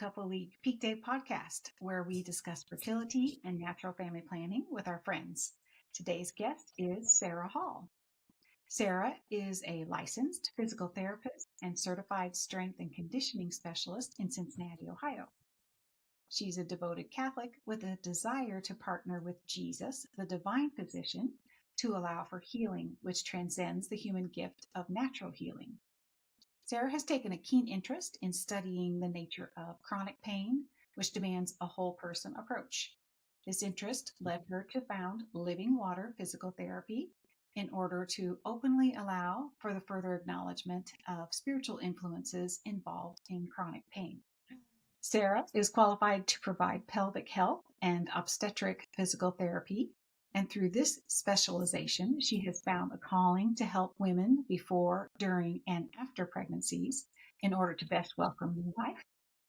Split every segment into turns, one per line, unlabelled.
Couple Week Peak Day podcast, where we discuss fertility and natural family planning with our friends. Today's guest is Sarah Hall. Sarah is a licensed physical therapist and certified strength and conditioning specialist in Cincinnati, Ohio. She's a devoted Catholic with a desire to partner with Jesus, the divine physician, to allow for healing, which transcends the human gift of natural healing. Sarah has taken a keen interest in studying the nature of chronic pain, which demands a whole person approach. This interest led her to found Living Water Physical Therapy in order to openly allow for the further acknowledgement of spiritual influences involved in chronic pain. Sarah is qualified to provide pelvic health and obstetric physical therapy. And through this specialization, she has found a calling to help women before, during, and after pregnancies in order to best welcome new life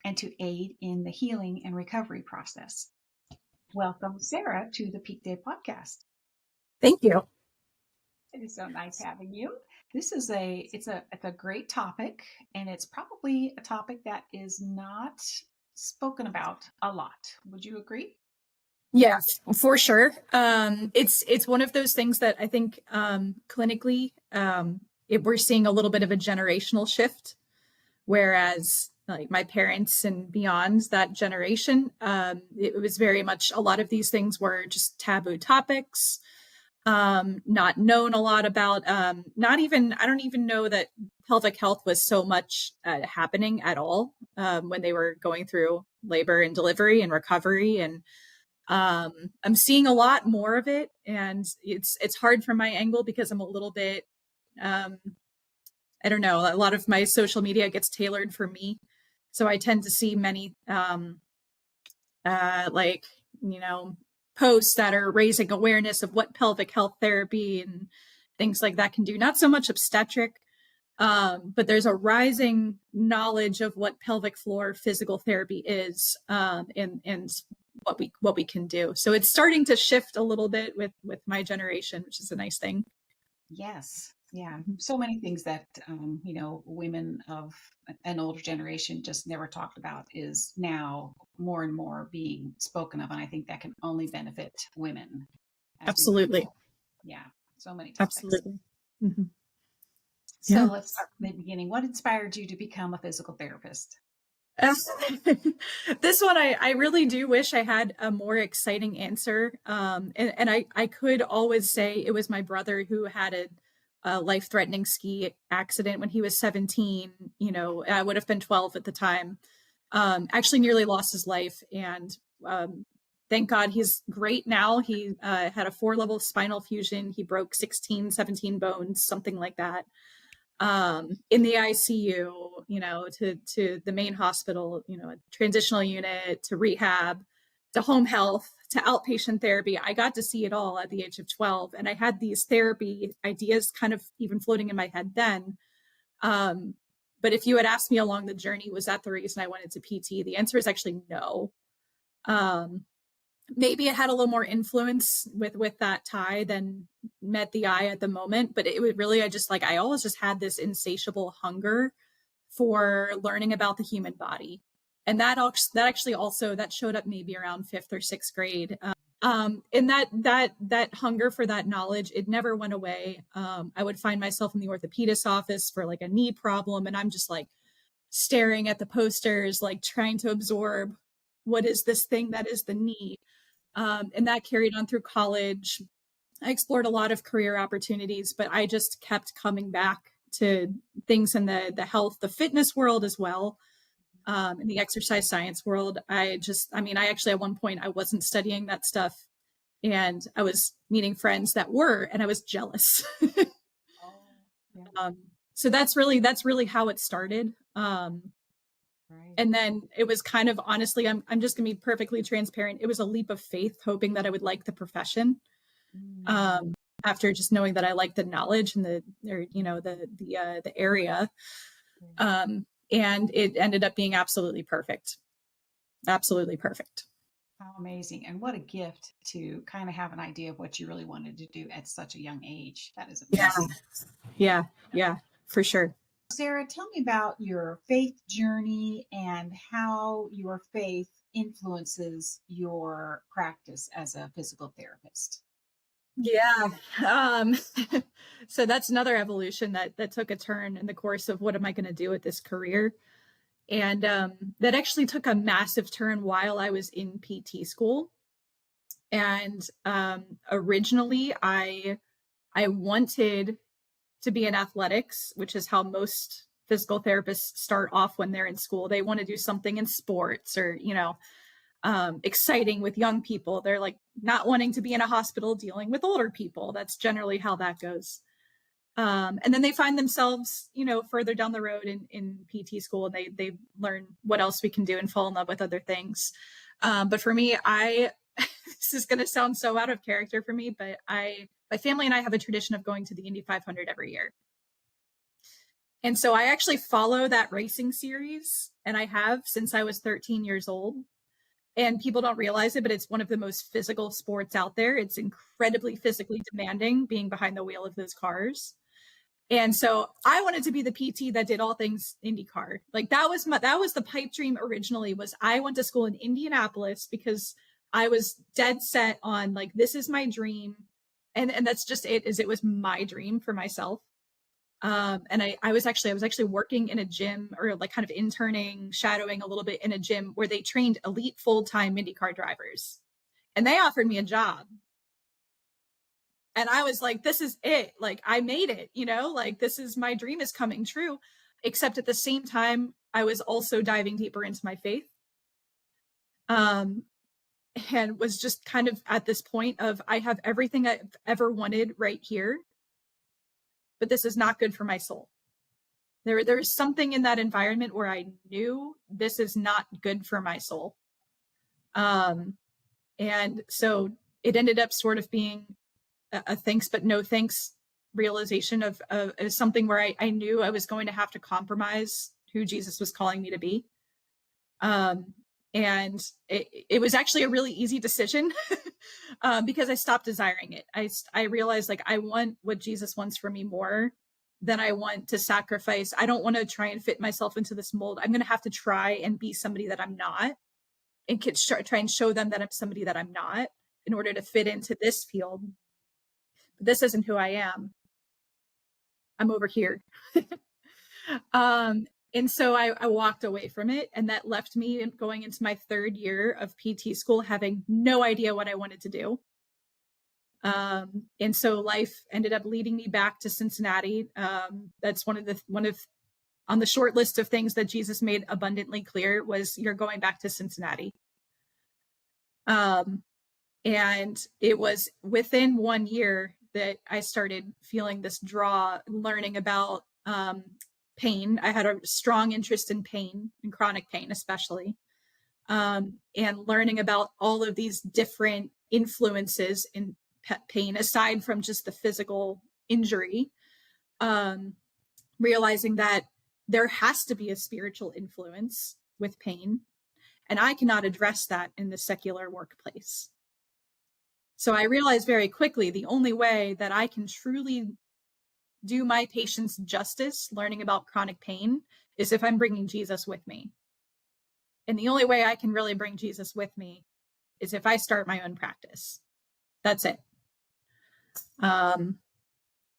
and to aid in the healing and recovery process. Welcome, Sarah, to the Peak Day podcast.
Thank you.
It is so nice having you. This is it's a great topic, and it's probably a topic that is not spoken about a lot. Would you agree?
Yes, for sure. It's one of those things that I think clinically we're seeing a little bit of a generational shift, whereas like my parents and beyond that generation, it was very much a lot of these things were just taboo topics, not known a lot about. I don't even know that pelvic health was so much happening at all when they were going through labor and delivery and recovery and. I'm seeing a lot more of it, and it's hard from my angle because I'm a little bit, I don't know, a lot of my social media gets tailored for me. So I tend to see many, posts that are raising awareness of what pelvic health therapy and things like that can do. Not so much obstetric, but there's a rising knowledge of what pelvic floor physical therapy is, and what we can do. So it's starting to shift a little bit with my generation, which is a nice thing.
Yes. Yeah. So many things that, women of an older generation just never talked about is now more and more being spoken of. And I think that can only benefit women.
Absolutely.
Yeah. So many topics.
Absolutely. Mm-hmm.
So let's start from the beginning. What inspired you to become a physical therapist?
This one, I really do wish I had a more exciting answer. And I could always say it was my brother who had a life-threatening ski accident when he was 17. I would have been 12 at the time. Actually nearly lost his life. And thank God he's great now. He had a 4-level spinal fusion. He broke 16, 17 bones, something like that. In the ICU, to the main hospital, a transitional unit, to rehab, to home health, to outpatient therapy. I got to see it all at the age of 12. And I had these therapy ideas kind of even floating in my head then. But if you had asked me along the journey, was that the reason I went into PT? The answer is actually no. Maybe it had a little more influence with that tie than met the eye at the moment, but it was really, I always just had this insatiable hunger for learning about the human body. And that actually also showed up maybe around 5th or 6th grade. And that hunger for that knowledge, it never went away. I would find myself in the orthopedist office for like a knee problem. And I'm just like staring at the posters, like trying to absorb what is this thing that is the knee. And that carried on through college. I explored a lot of career opportunities, but I just kept coming back to things in the health, the fitness world as well, in the exercise science world. I actually at one point I wasn't studying that stuff, and I was meeting friends that were, and I was jealous. So that's really how it started. Right. And then it was kind of, honestly, I'm just gonna be perfectly transparent. It was a leap of faith, hoping that I would like the profession. After just knowing that I liked the knowledge and the area. And it ended up being absolutely perfect. Absolutely perfect.
How amazing. And what a gift to kind of have an idea of what you really wanted to do at such a young age. That is amazing.
Yeah, for sure.
Sarah, tell me about your faith journey and how your faith influences your practice as a physical therapist.
Yeah. Um, so that's another evolution that took a turn in the course of what am I going to do with this career? And that actually took a massive turn while I was in PT school. And originally, I wanted to be in athletics, which is how most physical therapists start off when they're in school. They want to do something in sports or, exciting with young people. They're like not wanting to be in a hospital dealing with older people. That's generally how that goes. And then they find themselves, further down the road in PT school, and they learn what else we can do and fall in love with other things. But for me, this is going to sound so out of character for me, but my family and I have a tradition of going to the Indy 500 every year. And so I actually follow that racing series, and I have since I was 13 years old. And people don't realize it, but it's one of the most physical sports out there. It's incredibly physically demanding being behind the wheel of those cars. And so I wanted to be the PT that did all things IndyCar. Like that was the pipe dream originally. Was I went to school in Indianapolis because I was dead set on like, this is my dream. And that's just it, is it was my dream for myself. And I was actually working in a gym, or like kind of interning, shadowing a little bit in a gym where they trained elite full-time IndyCar drivers, and they offered me a job. And I was like, this is it. Like I made it, like this is my dream is coming true. Except at the same time, I was also diving deeper into my faith. And was just kind of at this point of, I have everything I've ever wanted right here, but this is not good for my soul. There was something in that environment where I knew this is not good for my soul. And so it ended up sort of being a thanks but no thanks realization of something where I knew I was going to have to compromise who Jesus was calling me to be. And it was actually a really easy decision because I stopped desiring it. I realized like I want what Jesus wants for me more than I want to sacrifice. I don't want to try and fit myself into this mold. I'm going to have to try and be somebody that I'm not, and try and show them that I'm somebody that I'm not in order to fit into this field. But this isn't who I am. I'm over here. And so I walked away from it, and that left me going into my third year of PT school, having no idea what I wanted to do. And so life ended up leading me back to Cincinnati. That's one of on the short list of things that Jesus made abundantly clear was, you're going back to Cincinnati. And it was within 1 year that I started feeling this draw, learning about pain. I had a strong interest in pain, and chronic pain especially, and learning about all of these different influences in pain, aside from just the physical injury, realizing that there has to be a spiritual influence with pain, and I cannot address that in the secular workplace. So I realized very quickly the only way that I can truly do my patients justice learning about chronic pain is if I'm bringing Jesus with me. And the only way I can really bring Jesus with me is if I start my own practice. That's it.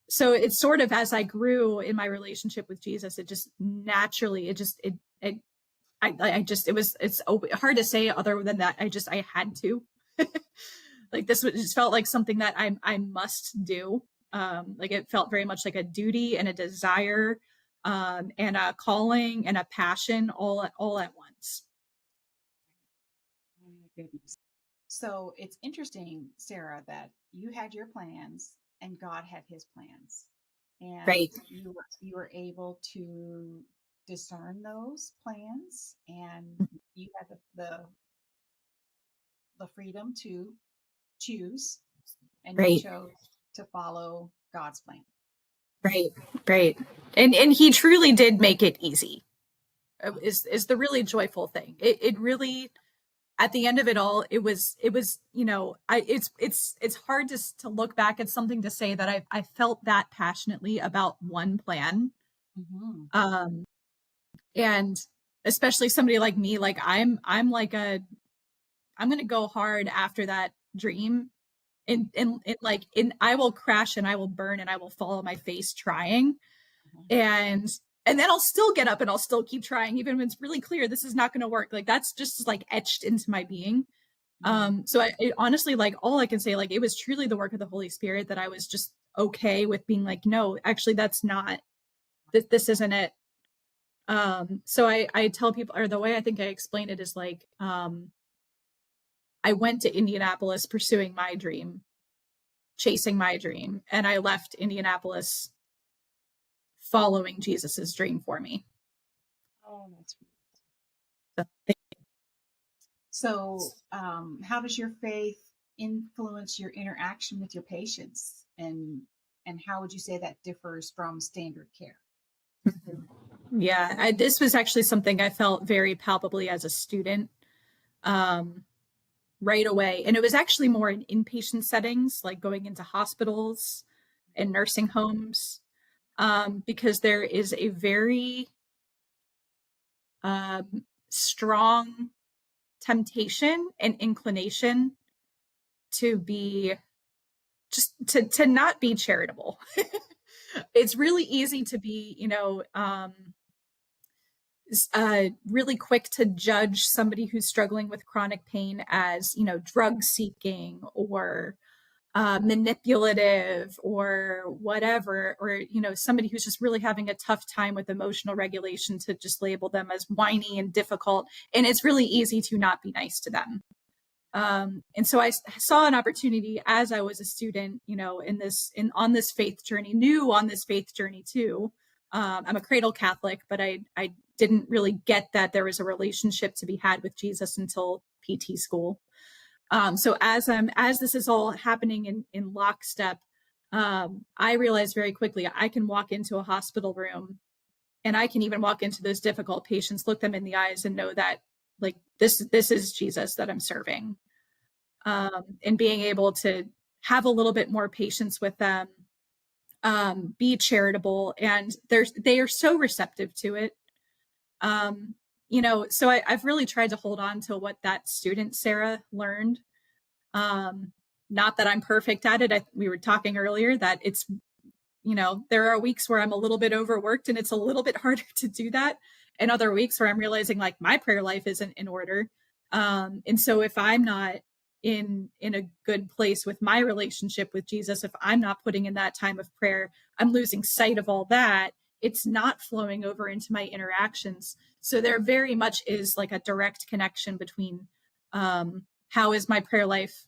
So it's sort of, as I grew in my relationship with Jesus, it just naturally, it's hard to say other than that. I had to, like, this just felt like something that I must do. Like it felt very much like a duty and a desire, and a calling and a passion all at once.
Oh my goodness. So it's interesting, Sarah, that you had your plans and God had his plans. And
Right.
you were able to discern those plans, and you had the freedom to choose, and you
Right.
chose to follow God's plan.
Right. And he truly did make it easy. Is the really joyful thing. It really, at the end of it all, it was, it's hard to look back at something to say that I felt that passionately about one plan
Mhm.
Um, and especially somebody like me, like I'm like I'm going to go hard after that dream and like I will crash and I will burn and I will fall on my face trying.
Mhm.
And then I'll still get up and I'll still keep trying, even when it's really clear this is not going to work. Like that's just like etched into my being.
Mhm.
So honestly, like all I can say, like it was truly the work of the Holy Spirit that I was just okay with being like, no, actually, that's not this isn't it. So I tell people, or the way I think I explain it is like, I went to Indianapolis pursuing my dream, chasing my dream, and I left Indianapolis following Jesus's dream for me.
Oh, that's
So,
so. How does your faith influence your interaction with your patients, and how would you say that differs from standard care?
yeah, this was actually something I felt very palpably as a student. Um, right away. And it was actually more in inpatient settings, like going into hospitals and nursing homes, because there is a very strong temptation and inclination to be just to not be charitable. It's really easy to be, really quick to judge somebody who's struggling with chronic pain as, drug seeking or manipulative or whatever, or, somebody who's just really having a tough time with emotional regulation, to just label them as whiny and difficult. And it's really easy to not be nice to them. And so I saw an opportunity as I was a student, on this faith journey, new on this faith journey too. I'm a cradle Catholic, but I didn't really get that there was a relationship to be had with Jesus until PT school. So as this is all happening in lockstep, I realized very quickly I can walk into a hospital room and I can even walk into those difficult patients, look them in the eyes, and know that like this is Jesus that I'm serving. And being able to have a little bit more patience with them, be charitable, and they are so receptive to it. Um, so I've really tried to hold on to what that student Sarah learned. Um, Not that I'm perfect at it. We were talking earlier that it's, there are weeks where I'm a little bit overworked and it's a little bit harder to do that. And other weeks where I'm realizing like my prayer life isn't in order. And so if I'm not in a good place with my relationship with Jesus, if I'm not putting in that time of prayer, I'm losing sight of all that. It's not flowing over into my interactions. So there very much is like a direct connection between how is my prayer life,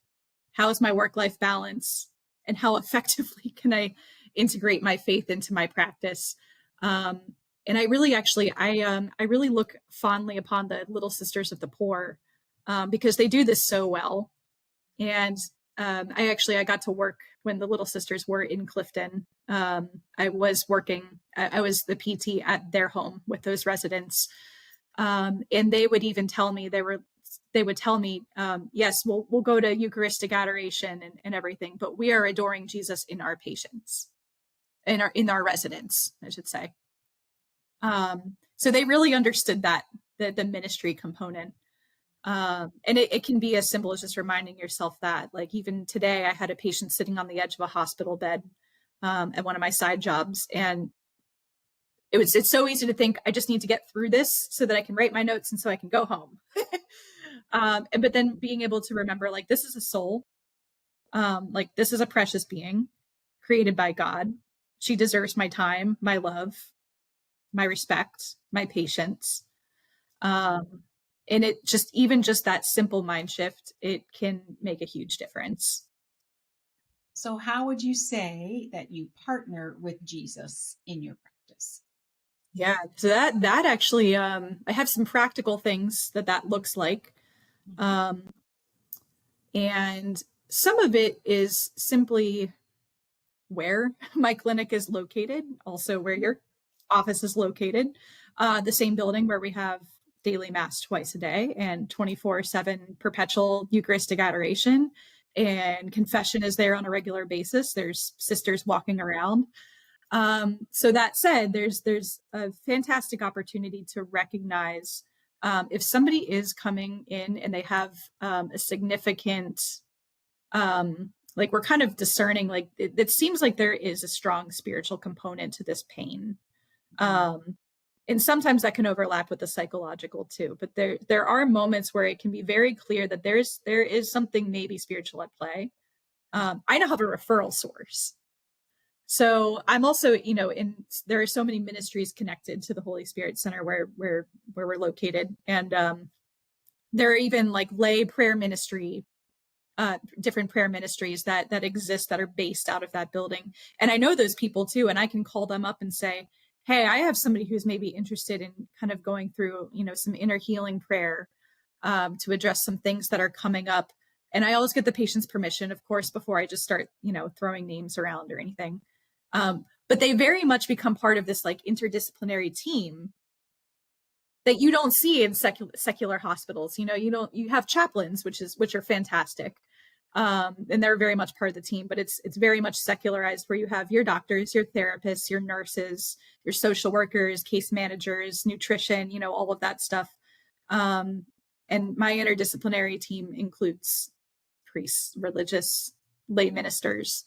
how is my work life balance, and how effectively can I integrate my faith into my practice. Um, and I really actually I really look fondly upon the Little Sisters of the Poor, because they do this so well. And I got to work when the Little Sisters were in Clifton. I was working. I was the PT at their home with those residents, and they would even tell me they would tell me, yes, we'll go to Eucharistic adoration and everything, but we are adoring Jesus in our patients, in our residents, I should say. So they really understood that the ministry component. And it can be as simple as just reminding yourself that, like, even today, I had a patient sitting on the edge of a hospital bed at one of my side jobs. And it's so easy to think, I just need to get through this so that I can write my notes and so I can go home. But then being able to remember, like, this is a soul, like, this is a precious being created by God. She deserves my time, my love, my respect, my patience. Um, and it just, even just that simple mind shift, it can make a huge difference.
So, how would you say that you partner with Jesus in your practice?
Yeah. So that actually, I have some practical things that looks like.
Mhm.
Um, and some of it is simply where my clinic is located, also where your office is located, the same building where we have daily mass twice a day and 24/7 perpetual Eucharistic adoration. And confession is there on a regular basis. There's sisters walking around. So that said, there's a fantastic opportunity to recognize if somebody is coming in and they have a significant, like we're kind of discerning, like it seems like there is a strong spiritual component to this pain. And sometimes that can overlap with the psychological too. But there are moments where it can be very clear that there is something maybe spiritual at play. I now have a referral source. So I'm also, there are so many ministries connected to the Holy Spirit Center where we're located. And there are even like lay prayer ministry, different prayer ministries that exist that are based out of that building. And I know those people too, and I can call them up and say, hey, I have somebody who's maybe interested in kind of going through, some inner healing prayer to address some things that are coming up. And I always get the patient's permission, of course, before I just start, throwing names around or anything. But they very much become part of this like interdisciplinary team that you don't see in secular hospitals. You have chaplains, which are fantastic. And they're very much part of the team, but it's very much secularized, where you have your doctors, your therapists, your nurses, your social workers, case managers, nutrition, all of that stuff. And my interdisciplinary team includes priests, religious, lay ministers,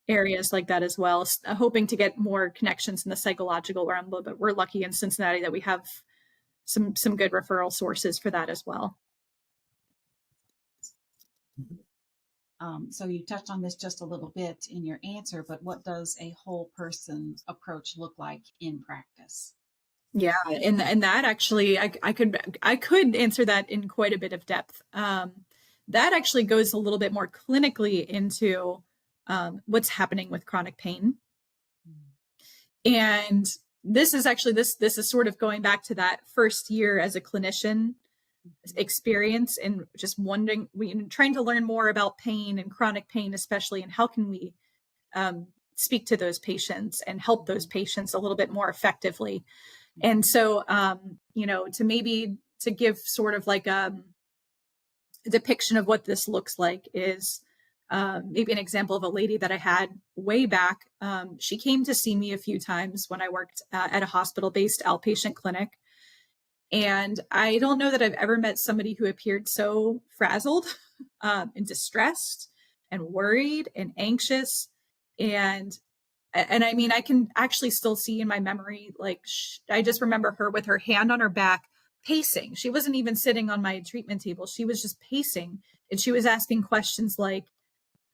areas like that as well. Hoping to get more connections in the psychological realm, but we're lucky in Cincinnati that we have some good referral sources for that as well.
So you touched on this just a little bit in your answer, but what does a whole person approach look like in practice?
Yeah, and that actually, I could answer that in quite a bit of depth. That actually goes a little bit more clinically into what's happening with chronic pain. And this is actually this is sort of going back to that first year as a clinician experience, and just wondering, trying to learn more about pain and chronic pain especially, and how can we speak to those patients and help those patients a little bit more effectively. And so to give sort of like a depiction of what this looks like is maybe an example of a lady that I had way back. She came to see me a few times when I worked at a hospital-based outpatient clinic. And I don't know that I've ever met somebody who appeared so frazzled and distressed and worried and anxious. And I mean, I can actually still see in my memory, like, I just remember her with her hand on her back, pacing. She wasn't even sitting on my treatment table. She was just pacing. And she was asking questions like,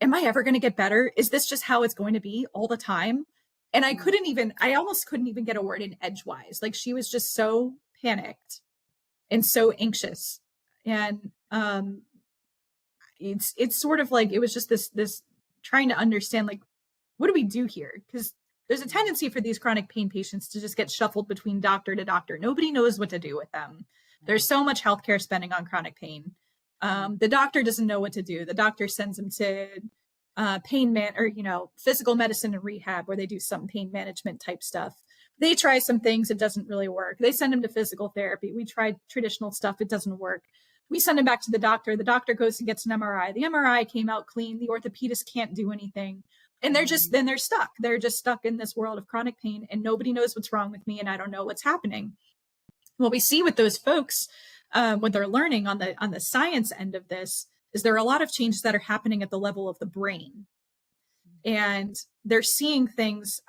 am I ever going to get better? Is this just how it's going to be all the time? And I almost couldn't even get a word in edgewise. Like, she was just so panicked and so anxious. And it's sort of like, it was just this trying to understand, like, what do we do here? Because there's a tendency for these chronic pain patients to just get shuffled between doctor to doctor. Nobody knows what to do with them. There's so much healthcare spending on chronic pain. The doctor doesn't know what to do. The doctor sends them to physical medicine and rehab, where they do some pain management type stuff. They try some things, it doesn't really work. They send them to physical therapy. We tried traditional stuff, it doesn't work. We send him back to the doctor. The doctor goes and gets an MRI. The MRI came out clean. The orthopedist can't do anything. And they're stuck. They're just stuck in this world of chronic pain, and nobody knows what's wrong with me, and I don't know what's happening. What we see with those folks, when they're learning on the science end of this, is there are a lot of changes that are happening at the level of the brain. And they're seeing things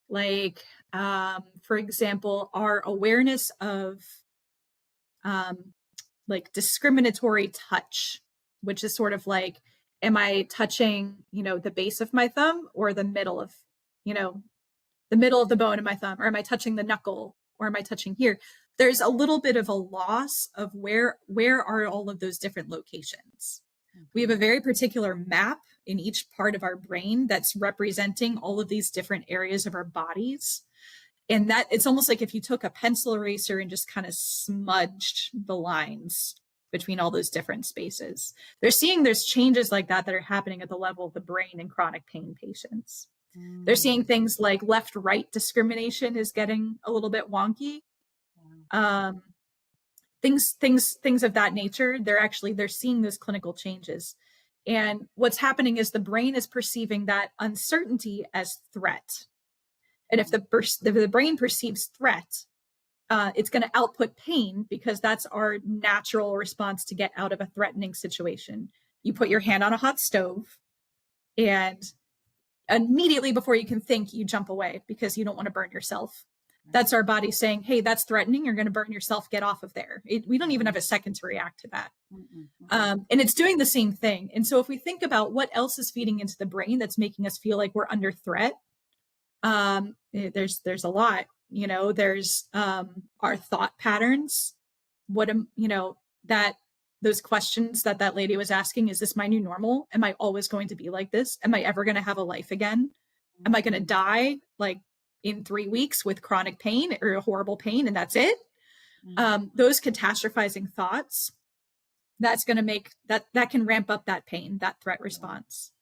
like, for example, our awareness of like discriminatory touch, which is sort of like, am I touching, the base of my thumb or the middle of the bone of my thumb, or am I touching the knuckle, or am I touching here? There's a little bit of a loss of where are all of those different locations. We have a very particular map in each part of our brain that's representing all of these different areas of our bodies. And that it's almost like if you took a pencil eraser and just kind of smudged the lines between all those different spaces. They're seeing there's changes like that are happening at the level of the brain in chronic pain patients. They're seeing things like left-right discrimination is getting a little bit wonky. Things of that nature. They're seeing those clinical changes. And what's happening is the brain is perceiving that uncertainty as threat. And if the brain perceives threat, it's going to output pain because that's our natural response to get out of a threatening situation. You put your hand on a hot stove, and immediately before you can think, you jump away because you don't want to burn yourself. That's our body saying, hey, that's threatening. You're going to burn yourself. Get off of there. We don't even have a second to react to that. And it's doing the same thing. And so if we think about what else is feeding into the brain that's making us feel like we're under threat, there's a lot. There's our thought patterns. That those questions that lady was asking, is this my new normal? Am I always going to be like this? Am I ever going to have a life again? Am I going to die like in 3 weeks with chronic pain or horrible pain, and that's it? Those catastrophizing thoughts, that's going to make that can ramp up that pain, that threat response.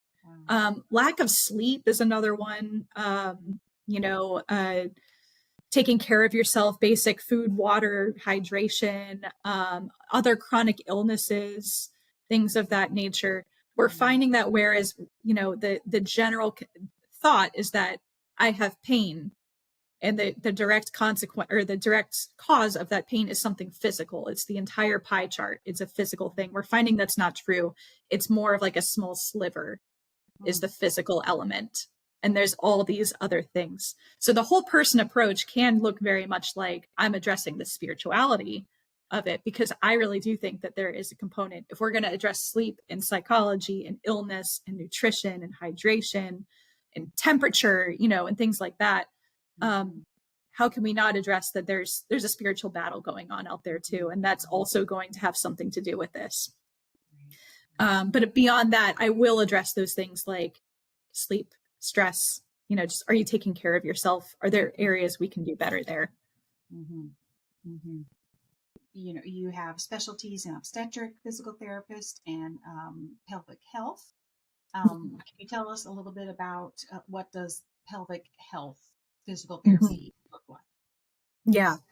Lack of sleep is another one. Taking care of yourself, basic food, water, hydration, other chronic illnesses, things of that nature. We're finding that whereas, the general thought is that I have pain, and the direct consequence or the direct cause of that pain is something physical. It's the entire pie chart. It's a physical thing. We're finding that's not true. It's more of like a small sliver is the physical element. And there's all these other things. So the whole person approach can look very much like I'm addressing the spirituality of it, because I really do think that there is a component. If we're going to address sleep and psychology and illness and nutrition and hydration and temperature, and things like that, how can we not address that there's a spiritual battle going on out there too? And that's also going to have something to do with this. But beyond that, I will address those things like sleep, stress, just, are you taking care of yourself? Are there areas we can do better there?
You have specialties in obstetric, physical therapist, and pelvic health. Can you tell us a little bit about what does pelvic health physical therapy look like?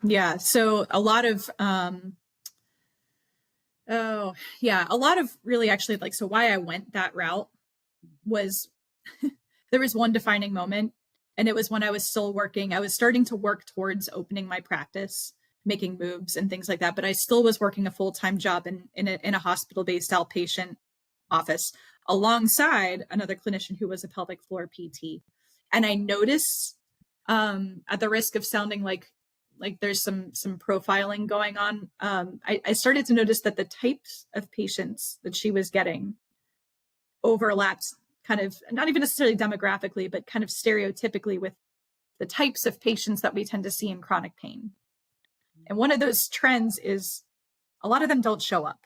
Yeah. So a lot of, a lot of really actually so why I went that route was there was one defining moment, and it was when I was still working. I was starting to work towards opening my practice, making moves and things like that, but I still was working a full-time job in a hospital-based outpatient office alongside another clinician who was a pelvic floor PT. And I noticed, at the risk of sounding like there's some profiling going on, I started to notice that the types of patients that she was getting overlapped, kind of not even necessarily demographically, but kind of stereotypically with the types of patients that we tend to see in chronic pain. And one of those trends is a lot of them don't show up.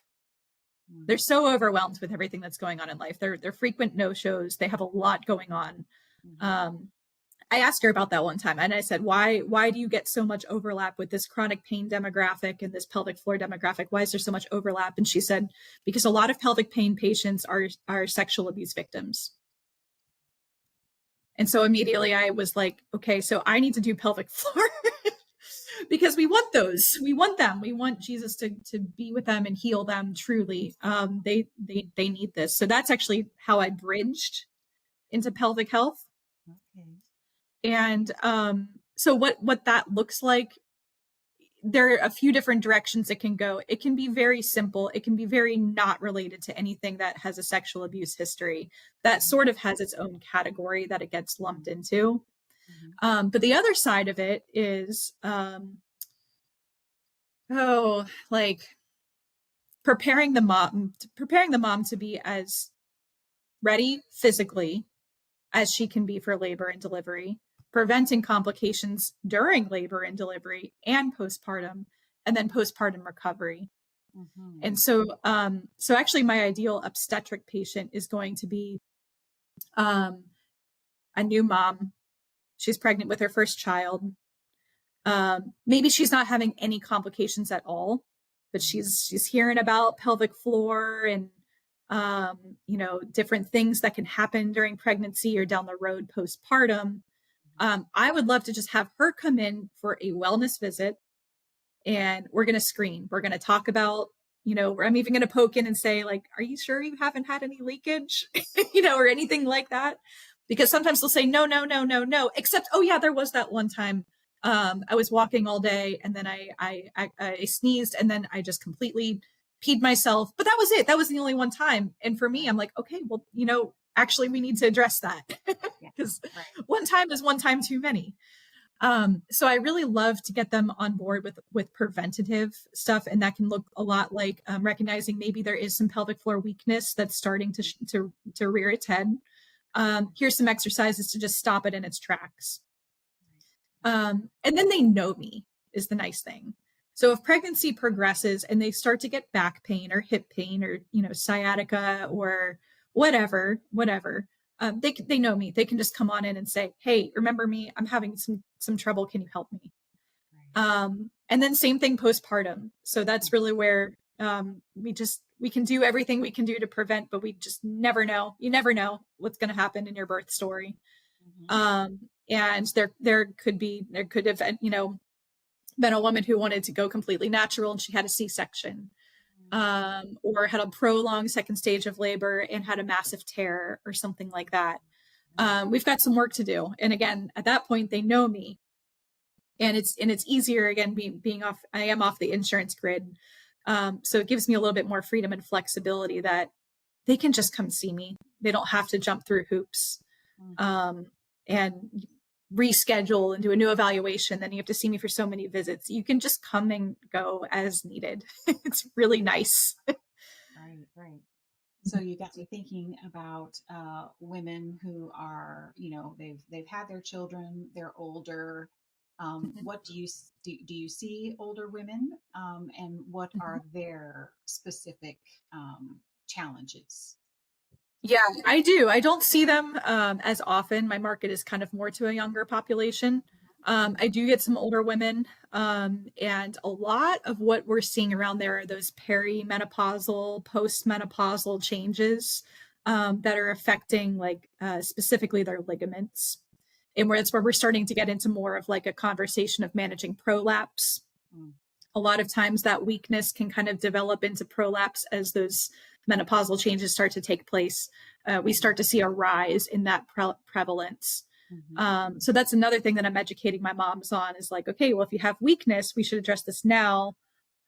They're so overwhelmed with everything that's going on in life. They're frequent no-shows. They have a lot going on. I asked her about that one time, and I said, why do you get so much overlap with this chronic pain demographic and this pelvic floor demographic? Why is there so much overlap? And she said, because a lot of pelvic pain patients are sexual abuse victims. And so immediately I was like, okay, so I need to do pelvic floor because we want those. We want them. We want Jesus to be with them and heal them truly. They need this. So that's actually how I bridged into pelvic health.
Okay.
And so what that looks like, there are a few different directions it can go. It can be very simple. It can be very not related to anything that has a sexual abuse history. That sort of has its own category that it gets lumped into. But the other side of it is, preparing the mom to be as ready physically as she can be for labor and delivery, preventing complications during labor and delivery and postpartum, and then postpartum recovery. And so actually my ideal obstetric patient is going to be a new mom. She's pregnant with her first child. Maybe she's not having any complications at all, but she's hearing about pelvic floor and different things that can happen during pregnancy or down the road postpartum. I would love to just have her come in for a wellness visit, and we're going to screen. We're going to talk about Or I'm even going to poke in and say, like, are you sure you haven't had any leakage, or anything like that? Because sometimes they'll say, no, no, no, no, no, except, oh yeah, there was that one time. I was walking all day and then I sneezed and then I just completely peed myself, but that was it. That was the only one time. And for me, I'm like, okay, well, actually we need to address that because one time is one time too many. So I really love to get them on board with preventative stuff, and that can look a lot like recognizing maybe there is some pelvic floor weakness that's starting to rear its head. Here's some exercises to just stop it in its tracks. And then they know me is the nice thing. So if pregnancy progresses and they start to get back pain or hip pain or sciatica or whatever, they know me. They can just come on in and say, hey, remember me? I'm having some trouble. Can you help me? And then same thing postpartum. So that's really where we can do everything we can do to prevent, but we just never know. You never know what's going to happen in your birth story. And there could have been a woman who wanted to go completely natural and she had a C-section. Or had a prolonged second stage of labor and had a massive tear or something like that. We've got some work to do. And again, at that point, they know me. And it's easier, again, I am off the insurance grid. So it gives me a little bit more freedom and flexibility that they can just come see me. They don't have to jump through hoops and reschedule and do a new evaluation. Then you have to see me for so many visits. You can just come and go as needed. It's really nice.
Right. So you got me thinking about women who are, they've had their children, they're older. What do you see older women, and what are their specific challenges?
Yeah, I do. I don't see them as often. My market is kind of more to a younger population. I do get some older women, and a lot of what we're seeing around there are those perimenopausal, postmenopausal changes that are affecting, like, specifically their ligaments. And that's where we're starting to get into more of like a conversation of managing prolapse. A lot of times that weakness can kind of develop into prolapse as those menopausal changes start to take place. We start to see a rise in that prevalence. So that's another thing that I'm educating my moms on is like, okay, well, if you have weakness, we should address this now.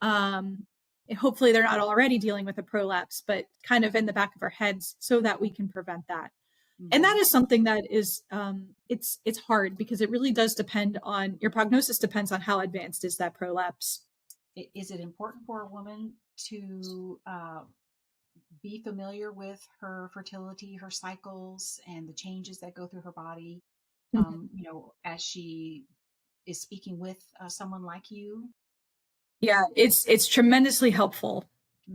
Hopefully they're not already dealing with a prolapse, but kind of in the back of our heads so that we can prevent that. And that is something that is, it's hard because it really does depend on your prognosis, depends on how advanced is that prolapse.
Is it important for a woman to be familiar with her fertility, her cycles, and the changes that go through her body, as she is speaking with someone like you?
Yeah, it's tremendously helpful.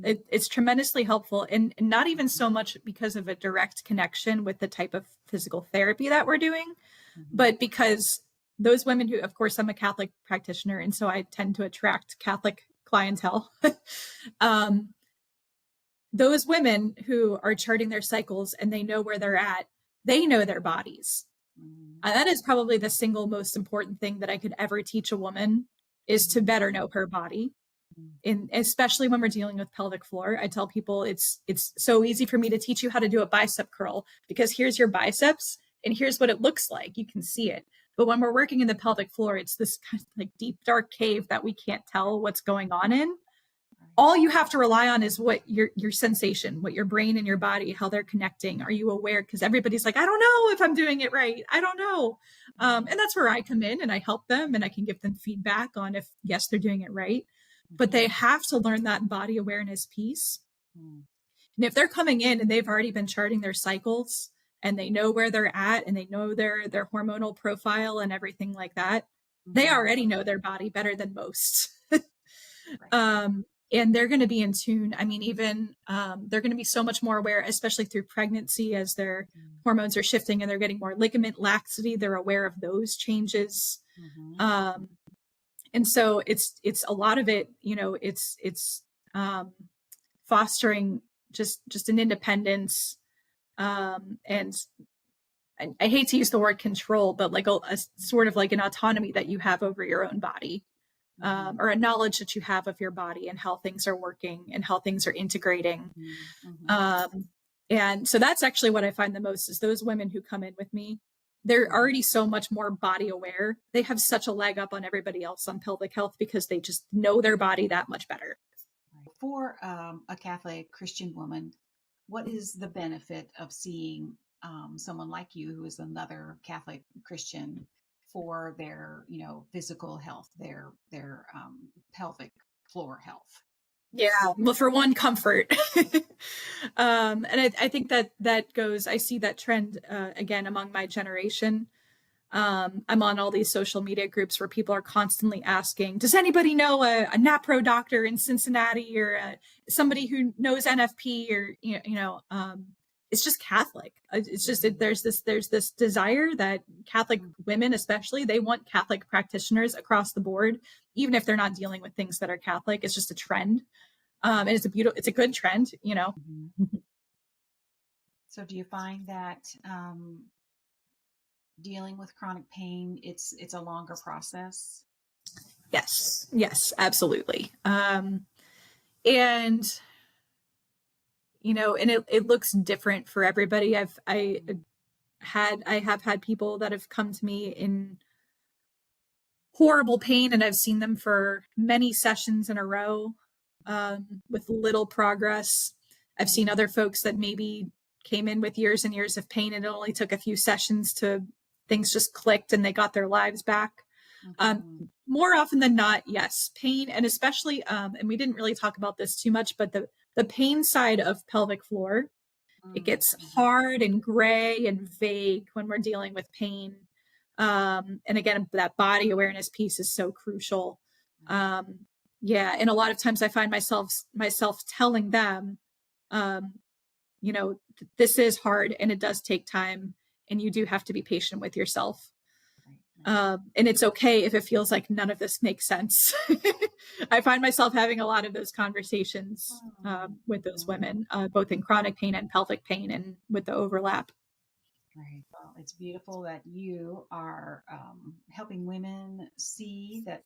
It's tremendously helpful, and not even so much because of a direct connection with the type of physical therapy that we're doing, but because those women who, of course, I'm a Catholic practitioner, and so I tend to attract Catholic clientele. Those women who are charting their cycles and they know where they're at, they know their bodies. That is probably the single most important thing that I could ever teach a woman is to better know her body. And especially when we're dealing with pelvic floor, I tell people it's so easy for me to teach you how to do a bicep curl because here's your biceps and here's what it looks like. You can see it. But when we're working in the pelvic floor, it's this kind of like deep, dark cave that we can't tell what's going on in. All you have to rely on is what your sensation, what your brain and your body, how they're connecting. Are you aware? Because everybody's like, I don't know if I'm doing it right. I don't know. And that's where I come in and I help them and I can give them feedback on if, yes, they're doing it right. But they have to learn that body awareness piece. And if they're coming in and they've already been charting their cycles and they know where they're at and they know their hormonal profile and everything like that, they already know their body better than most. And they're going to be in tune. I mean, even they're going to be so much more aware, especially through pregnancy as their hormones are shifting and they're getting more ligament laxity. They're aware of those changes. And so it's a lot of it, it's fostering just an independence. And I hate to use the word control, but like a sort of like an autonomy that you have over your own body. or a knowledge that you have of your body and how things are working and how things are integrating. And so that's actually what I find the most is those women who come in with me, they're already so much more body aware. They have such a leg up on everybody else on pelvic health because they just know their body that much better.
For a Catholic Christian woman, what is the benefit of seeing someone like you, who is another Catholic Christian, for their, physical health, their pelvic floor health?
Yeah. Well, for one, comfort. And I think that goes, I see that trend again among my generation. I'm on all these social media groups where people are constantly asking, does anybody know a NAPRO doctor in Cincinnati, or somebody who knows NFP, or, it's just Catholic. It's just, there's this desire that Catholic women, especially, they want Catholic practitioners across the board, even if they're not dealing with things that are Catholic. It's just a trend. And it's a good trend,
So do you find that dealing with chronic pain, it's a longer process?
Yes, absolutely. And it looks different for everybody. I have had people that have come to me in horrible pain, and I've seen them for many sessions in a row with little progress. I've seen other folks that maybe came in with years and years of pain, and it only took a few sessions to things just clicked and they got their lives back. More often than not, yes, pain, and especially, and we didn't really talk about this too much, but the pain side of pelvic floor, it gets hard and gray and vague when we're dealing with pain. And again, that body awareness piece is so crucial. Yeah. And a lot of times I find myself telling them, this is hard and it does take time, and you do have to be patient with yourself. And it's okay if it feels like none of this makes sense. I find myself having a lot of those conversations with those women, both in chronic pain and pelvic pain, and with the overlap.
Right. Well, it's beautiful that you are helping women see that,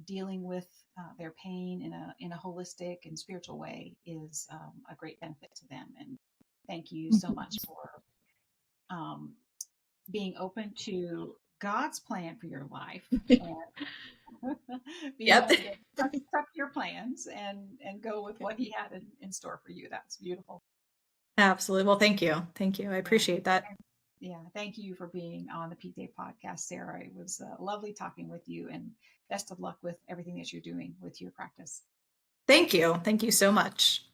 dealing with their pain in a holistic and spiritual way is a great benefit to them. And thank you so much for being open to God's plan for your life, and being able to trust your plans and go with what He had in store for you. That's beautiful.
Absolutely. Well, thank you. I appreciate that.
Yeah, thank you for being on the PJ podcast, Sarah. It was lovely talking with you, and best of luck with everything that you're doing with your practice.
Thank you so much.